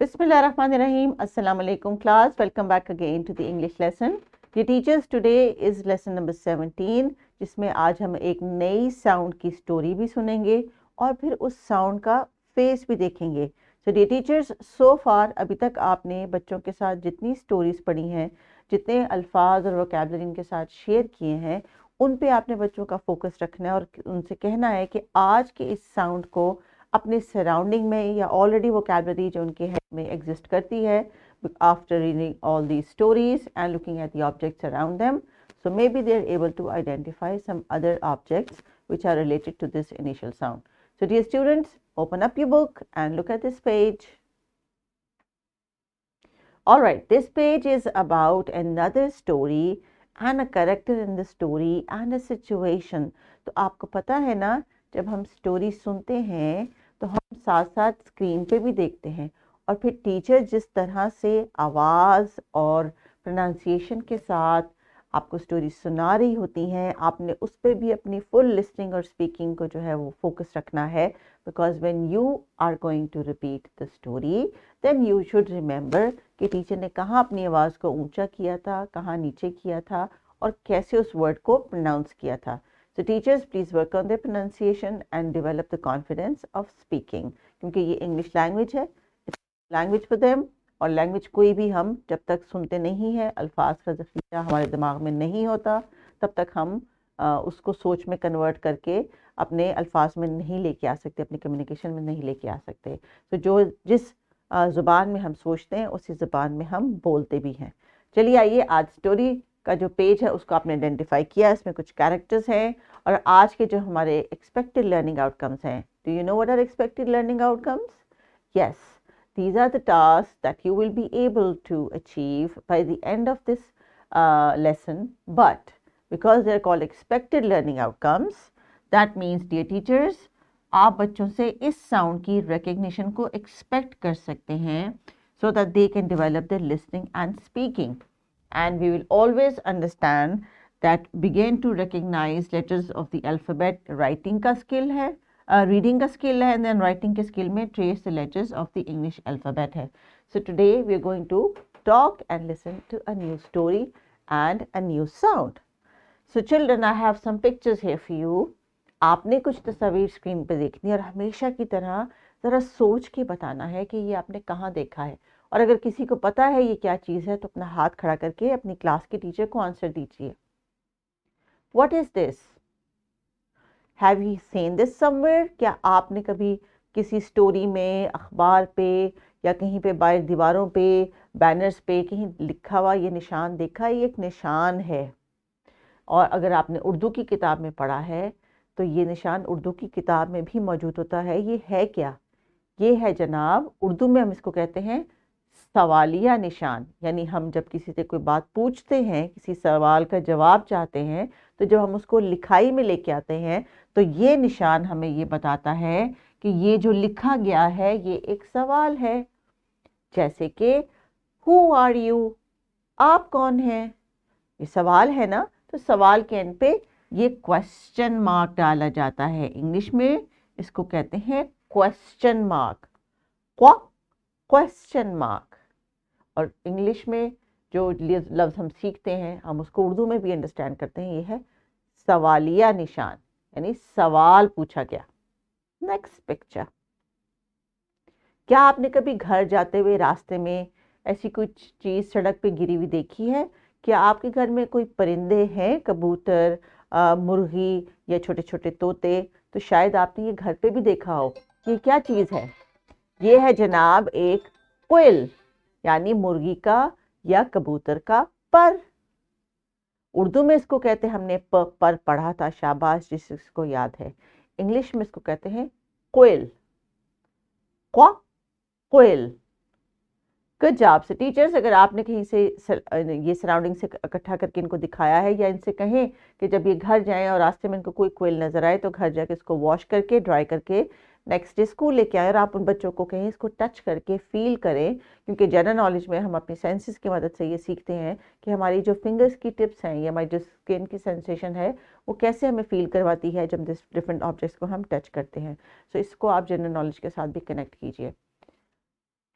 Bismillahirrahmanirrahim. Assalamu alaikum class. Welcome back again to the English lesson. Dear teachers, today is lesson number 17 जिसमें आज हम एक नई sound की स्टोरी भी सुनेंगे और फिर उस साउंड का फेस भी देखेंगे. So dear teachers, so far अभी तक आपने बच्चों के साथ जितनी स्टोरीज पढ़ी हैं, जितने अल्फाज और वोकैबुलरी इनके साथ शेयर किए हैं, उन पे आपने बच्चों का फोकस रखना है और उनसे कहना है कि आज के इस साउंड को अपने सराउंडिंग में या ऑलरेडी वोकैबुलरी जो उनके हेड में एग्जिस्ट करती है after reading all the stories and looking at the objects around them, so maybe they're able to identify some other objects which are related to this initial sound. So dear students, open up your book and look at this page. All right, this page is about another story and a character in the story and a situation. तो आपको पता है ना, जब हम story सुनते हैं तो हम साथ साथ स्क्रीन पे भी देखते हैं और फिर टीचर जिस तरह से आवाज़ और प्रोनाउंसिएशन के साथ आपको स्टोरी सुना रही होती हैं, आपने उस पर भी अपनी फुल लिसनिंग और स्पीकिंग को जो है वो फोकस रखना है. Because when you are going to repeat the story then you should remember कि टीचर ने कहाँ अपनी आवाज़ को ऊंचा किया था, कहाँ नीचे किया था और कैसे उस वर्ड को प्रोनाउंस किया था. So teachers, please work on their pronunciation and develop the confidence of speaking. क्योंकि ये English language है, it's language for them. और लैंग्वेज कोई भी हम जब तक सुनते नहीं हैं, अल्फाज का ज़ख़ीरा हमारे दिमाग में नहीं होता, तब तक हम उसको सोच में कन्वर्ट करके अपने अल्फाज में नहीं लेके आ सकते, अपनी कम्युनिकेशन में नहीं लेके आ सकते. तो जिस ज़ुबान में हम सोचते हैं उसी ज़ुबान में हम बोलते भी हैं. चलिए आइए, आज स्टोरी का जो पेज है उसको आपने आइडेंटिफाई किया, इसमें कुछ कैरेक्टर्स हैं और आज के जो हमारे एक्सपेक्टेड लर्निंग आउटकम्स हैं. Do you know what are expected learning outcomes? Yes, these are the tasks that you will be able to achieve by the end of this lesson, but because they are called expected learning outcomes, that means dear teachers, आप बच्चों से इस sound की recognition को expect कर सकते हैं so that they can develop their listening and speaking. And we will always understand that begin to recognize letters of the alphabet, writing का skill है, रीडिंग का स्किल है, एंड देन राइटिंग के skill में trace the letters of the English alphabet है. So today we are going to talk and listen to a new story and a new sound. So children, I have some pictures here for you. आपने कुछ तस्वीर screen पे देखनी है और हमेशा की तरह ज़रा सोच के बताना है कि ये आपने कहाँ देखा है. और अगर किसी को पता है ये क्या चीज़ है तो अपना हाथ खड़ा करके अपनी क्लास के टीचर को आंसर दीजिए. What is this? Have you seen this somewhere? क्या आपने कभी किसी स्टोरी में, अखबार पे या कहीं पे बाहर दीवारों पे, बैनर्स पे कहीं लिखा हुआ ये निशान देखा? ये एक निशान है और अगर आपने उर्दू की किताब में पढ़ा है तो ये निशान उर्दू की किताब में भी मौजूद होता है. ये है क्या? ये है जनाब, उर्दू में हम इसको कहते हैं सवालिया निशान. यानी हम जब किसी से कोई बात पूछते हैं, किसी सवाल का जवाब चाहते हैं, तो जब हम उसको लिखाई में लेके आते हैं तो ये निशान हमें ये बताता है कि ये जो लिखा गया है ये एक सवाल है. जैसे कि हु आर यू? आप कौन हैं? ये सवाल है ना, तो सवाल के एंड पे ये क्वेश्चन मार्क डाला जाता है. इंग्लिश में इसको कहते हैं क्वेश्चन मार्क, क्वेश्चन मार्क. और इंग्लिश में जो लफ्ज़ हम सीखते हैं हम उसको उर्दू में भी अंडरस्टैंड करते हैं. ये है सवालिया निशान, यानी सवाल पूछा गया. Next picture. क्या आपने कभी घर जाते हुए रास्ते में ऐसी कुछ चीज़ सड़क पे गिरी हुई देखी है? क्या आपके घर में कोई परिंदे हैं, कबूतर, मुर्गी या छोटे छोटे तोते? तो शायद आपने ये घर पे भी देखा हो. ये क्या चीज़ है? ये है जनाब एक क्विल, यानी मुर्गी का या कबूतर का पर. उर्दू में इसको कहते हैं, हमने पर पढ़ा था, शाबाश जिसको याद है. इंग्लिश में इसको कहते हैं क्विल, क्विल. Good job. से टीचर्स, अगर आपने कहीं से ये सराउंडिंग से इकट्ठा करके इनको दिखाया है या इनसे कहें कि जब ये घर जाएं और रास्ते में इनको कोई क्विल नज़र आए तो घर जाके इसको वॉश करके, ड्राई करके नेक्स्ट डे स्कूल लेके आए और आप उन बच्चों को कहें इसको टच करके फील करें. क्योंकि जनरल नॉलेज में हम अपनी सेंसेस की मदद से ये सीखते हैं कि हमारी जो फिंगर्स की टिप्स हैं या हमारी जो स्किन की सेंसेशन है वो कैसे हमें फील करवाती है जब डिफरेंट ऑब्जेक्ट्स को हम टच करते हैं. सो इसको आप जनरल नॉलेज के साथ भी कनेक्ट कीजिए.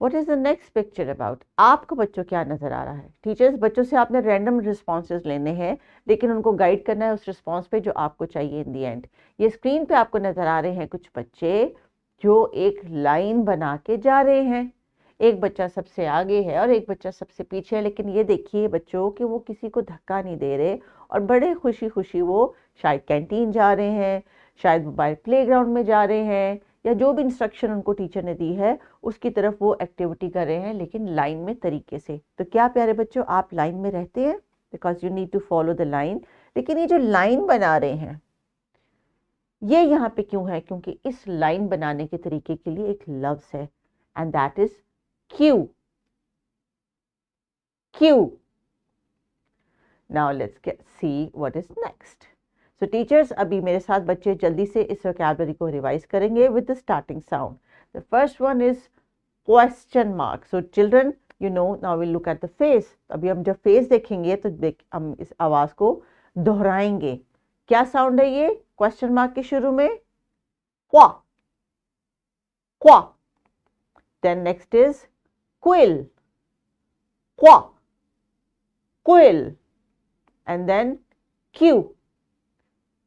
What is the next picture about? आपको बच्चों क्या नजर आ रहा है? टीचर्स, बच्चों से आपने रैंडम रिस्पॉन्सेज लेने हैं, लेकिन उनको गाइड करना है उस रिस्पॉन्स पे जो आपको चाहिए इन दी एंड। ये स्क्रीन पे आपको नजर आ रहे हैं कुछ बच्चे जो एक लाइन बना के जा रहे हैं। एक बच्चा सबसे आगे है और एक बच्चा सबसे पीछे है, लेकिन ये देखिए बच्चों कि वो किसी को धक्का नहीं दे रहे और बड़े खुशी खुशी वो शायद कैंटीन जा रहे हैं, शायद मोबाइल प्लेग्राउंड में जा रहे हैं, या जो भी इंस्ट्रक्शन उनको टीचर ने दी है उसकी तरफ वो एक्टिविटी कर रहे हैं, लेकिन लाइन में तरीके से। तो क्या प्यारे बच्चों, आप लाइन में रहते हैं? Because you need to follow the line. लेकिन ये जो लाइन बना रहे हैं ये यहाँ पे क्यों है? क्योंकि इस लाइन बनाने के तरीके के लिए एक लफ्ज है, and that is Q. Q. Now let's see what is next. So teachers, अभी मेरे साथ बच्चे जल्दी से इस वोकैबुलरी को रिवाइज करेंगे with the starting sound. The first one is question mark. So children, you know, now will look at the face. अभी हम जब फेस देखेंगे तो हम इस आवाज को दोहराएंगे। क्या साउंड है ये क्वेश्चन मार्क के शुरू में? Qua. Qua. Then next is quill. Qua. Quill. And then Q.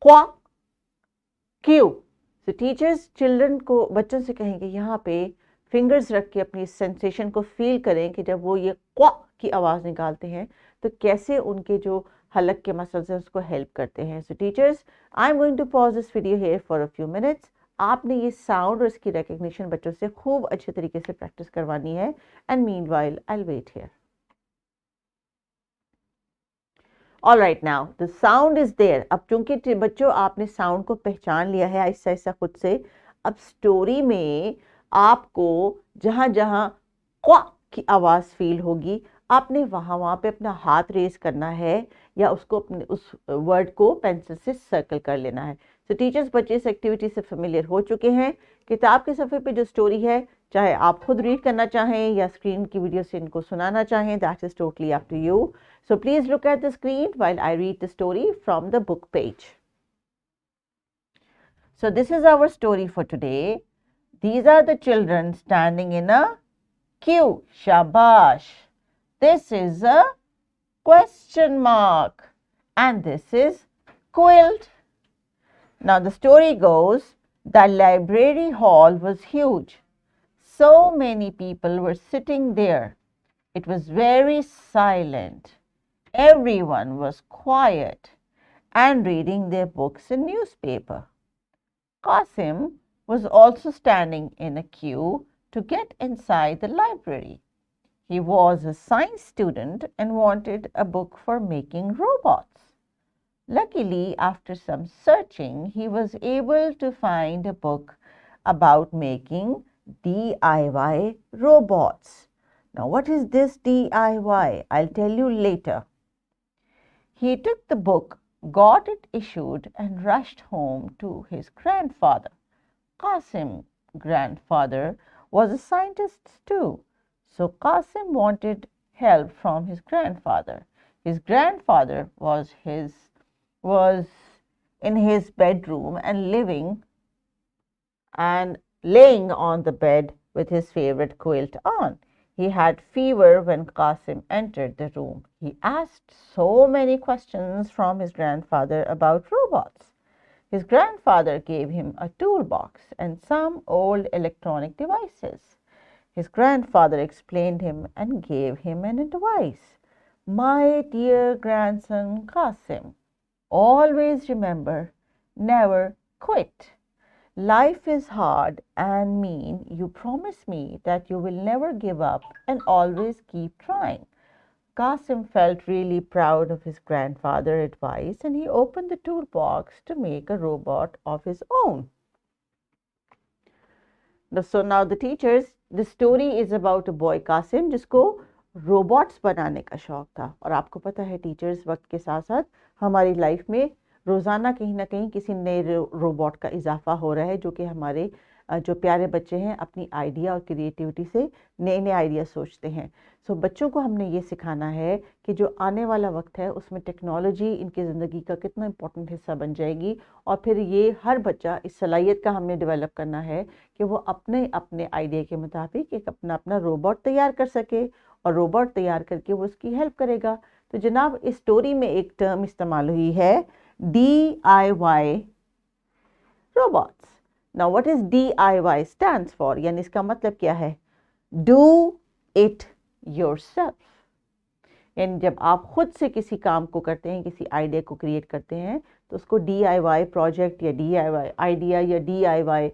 Qua. Q. तो टीचर्स चिल्ड्रन को, बच्चों से कहेंगे यहाँ पे फिंगर्स रख के अपनी सेंसेशन को फील करें कि जब वो ये क्वा की आवाज़ निकालते हैं तो कैसे उनके जो हलक के मसल्स हैं उसको हेल्प करते हैं। So teachers, I am going to pause this video here for a few minutes. आपने ये साउंड और इसकी रिकग्निशन बच्चों से खूब अच्छे तरीके से प्रैक्टिस करवानी है, and meanwhile I will wait here. All right, now the sound is there. अब चूंकि बच्चों आपने साउंड को पहचान लिया है ऐसा ऐसा खुद से, अब स्टोरी में आपको जहां जहां क्वा की आवाज फील होगी आपने वहां वहां पे अपना हाथ रेस करना है, या उसको अपने उस वर्ड को पेंसिल से सर्कल कर लेना है। तो टीचर्स, बच्चे इस एक्टिविटी से फेमिलियर हो चुके हैं। किताब के सफ़े पे जो स्टोरी है, चाहे आप खुद रीड करना चाहें या स्क्रीन की वीडियो से इनको सुनाना चाहें, that is totally up to you. So please look at the screen while I read the story from the book page. So this is our story for today. These are the children standing in a queue. Shabash. This is a question mark. And this is quilt. Now the story goes, the library hall was huge. So many people were sitting there. It was very silent. Everyone was quiet and reading their books and newspaper. Qasim was also standing in a queue to get inside the library. He was a science student and wanted a book for making robots. Luckily, after some searching, he was able to find a book about making DIY robots. Now, what is this DIY? I'll tell you later. He took the book, got it issued, and rushed home to his grandfather. Qasim's grandfather was a scientist too, so Qasim wanted help from his grandfather. His grandfather was in his bedroom and laying on the bed with his favorite quilt on. He had fever when Qasim entered the room. He asked so many questions from his grandfather about robots. His grandfather gave him a toolbox and some old electronic devices. His grandfather explained him and gave him an advice. My dear grandson Qasim, always remember, never quit. Life is hard and mean. You promise me that you will never give up and always keep trying. Qasim felt really proud of his grandfather's advice, and he opened the toolbox to make a robot of his own. So now the teachers, the story is about a boy Qasim जिसको robots बनाने का शौक था। और आपको पता है teachers, वक्त के साथ साथ हमारी लाइफ में रोज़ाना कहीं ना कहीं किसी नए रोबोट का इजाफा हो रहा है जो कि हमारे जो प्यारे बच्चे हैं अपनी आइडिया और क्रिएटिविटी से नए नए आइडिया सोचते हैं। सो बच्चों को हमने ये सिखाना है कि जो आने वाला वक्त है उसमें टेक्नोलॉजी इनकी ज़िंदगी का कितना इम्पोर्टेंट हिस्सा बन जाएगी, और फिर ये हर बच्चा इस सलाहियत का हमने डेवलप करना है कि वो अपने अपने आइडिया के मुताबिक एक अपना अपना रोबोट तैयार कर सके, और रोबोट तैयार करके वो उसकी हेल्प करेगा। तो जनाब इस स्टोरी में एक टर्म इस्तेमाल हुई है DIY robots. Now what is DIY stands for? यानी इसका मतलब क्या है? Do it yourself. यानी जब आप खुद से किसी काम को करते हैं, किसी आइडिया को क्रिएट करते हैं, तो उसको DIY प्रोजेक्ट या DIY आइडिया या DIY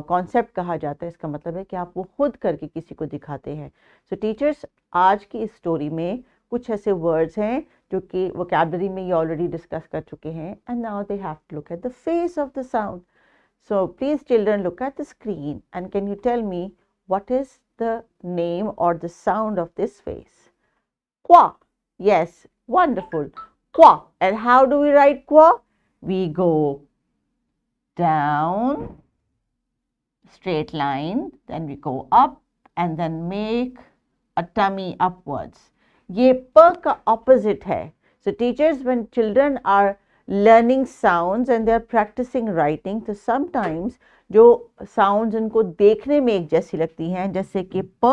कॉन्सेप्ट कहा जाता है। इसका मतलब है कि आप वो खुद करके किसी को दिखाते हैं। सो टीचर्स, आज की इस स्टोरी में कुछ ऐसे वर्ड्स हैं जो कि वोकैबुलरी में ये ऑलरेडी डिस्कस कर चुके हैं, and now they have to look at the face of the sound. So please children, look at the screen and can you tell me what is the name or the sound of this face? Qua. Yes, wonderful. Qua. And how do we write qua? We go down, straight line, then we go up and then make a tummy upwards. ये प का opposite है. So teachers, when children are learning sounds and they are practicing writing, तो sometimes जो sounds इनको देखने में एक जैसी लगती हैं, जैसे कि प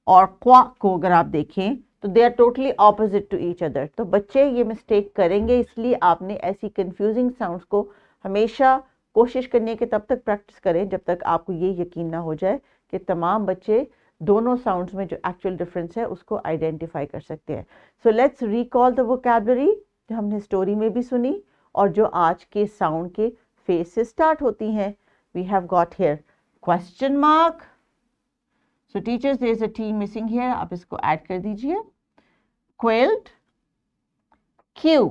और क्वा को अगर आप देखें तो they are totally opposite to each other. तो बच्चे ये मिस्टेक करेंगे, इसलिए आपने ऐसी confusing sounds को हमेशा कोशिश करने के तब तक प्रैक्टिस करें जब तक आपको ये यकीन ना हो जाए कि तमाम बच्चे दोनों साउंड्स में जो एक्चुअल डिफरेंस है उसको आइडेंटिफाई कर सकते हैं। So let's recall the vocabulary जो हमने स्टोरी में भी सुनी और जो आज के साउंड के फेस से स्टार्ट होती हैं। We have got here question mark. So teachers, there is a T missing here, आप इसको ऐड कर दीजिए। क्विल्ट, क्यू,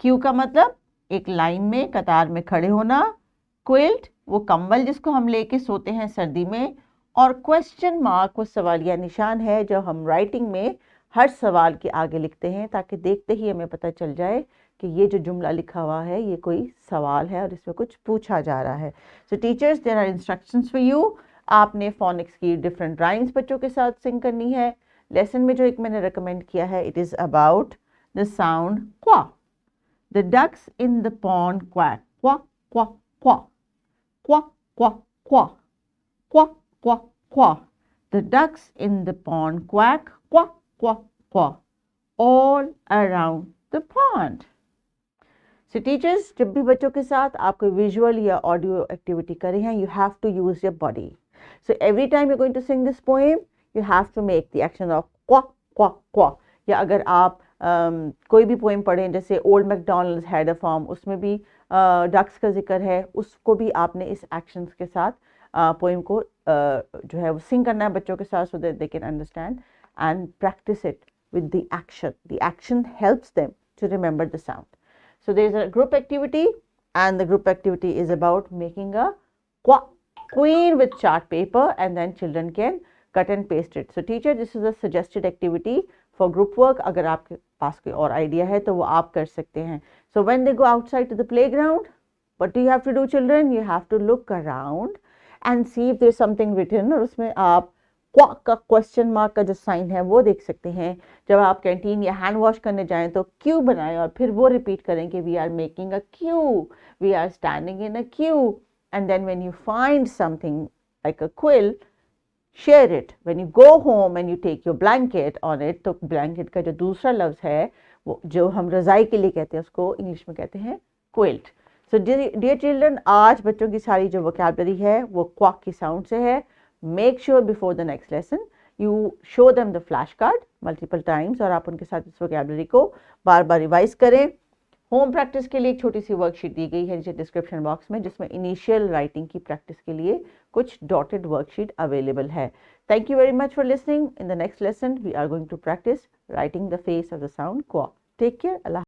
क्यू का मतलब एक लाइन में कतार में खड़े होना। क्विल्ट वो कंबल जिसको हम लेके सोते हैं सर्दी में, और क्वेश्चन मार्क वो सवालिया निशान है जो हम राइटिंग में हर सवाल के आगे लिखते हैं ताकि देखते ही हमें पता चल जाए कि ये जो जुमला लिखा हुआ है ये कोई सवाल है और इसमें कुछ पूछा जा रहा है। So teachers, there are instructions for you. आपने फोनिक्स की डिफरेंट राइम्स बच्चों के साथ सिंग करनी है। लेसन में जो एक मैंने रिकमेंड किया है, it is about the sound qu. The ducks in the pond quack, qu qu qu, qu qu qu, qu qu क्वा। The ducks in the pond quack, quack, quack, quack, all around the pond. So teachers, जब भी बच्चों के साथ आप कोई visual या audio activity कर रहे हैं, you have to use your body. So every time you're going to sing this poem, you have to make the action of quack, quack, quack. या अगर आप कोई भी पोएम पढ़ें जैसे old McDonald's had a farm, उसमें भी ducks का जिक्र है, उसको भी आपने इस एक्शंस के साथ पोएम को जो है वो सिंग करना है बच्चों के साथ, so that they can understand and practice it with the action. The action helps them to remember the sound. So there is a group activity and the group activity is about making a queen with chart paper and then children can cut and paste it. So teacher, this is a suggested activity for group work. अगर आपके पास कोई और idea है तो वो आप कर सकते हैं. So when they go outside to the playground, what do you have to do children? You have to look around and see if there's something written, और उसमें आप क्वाक का क्वेश्चन मार्क का जो साइन है वो देख सकते हैं. जब आप कैंटीन या हैंड वॉश करने जाएं तो क्यू बनाएं और फिर वो रिपीट करें कि we are making a queue, we are standing in a queue. And then when you find something like a quill, share it. When you go home and you take your blanket on it, तो blanket का जो दूसरा लफ्ज़ है वो जो हम रज़ाई के लिए कहते हैं उसको इंग्लिश में कहते हैं quilt. So dear children, आज बच्चों की सारी जो vocabulary है वो क्वाक की साउंड से है. Make sure before the next lesson you show them the flashcard multiple times और आप उनके साथ इस vocabulary को बार बार रिवाइज करें. होम प्रैक्टिस के लिए एक छोटी सी वर्कशीट दी गई है नीचे डिस्क्रिप्शन बॉक्स में, जिसमें इनिशियल राइटिंग की प्रैक्टिस के लिए कुछ डॉटेड वर्कशीट अवेलेबल है. Thank you very much for listening. In the next lesson we are going to practise writing the face of the sound qu. Take care. Allah.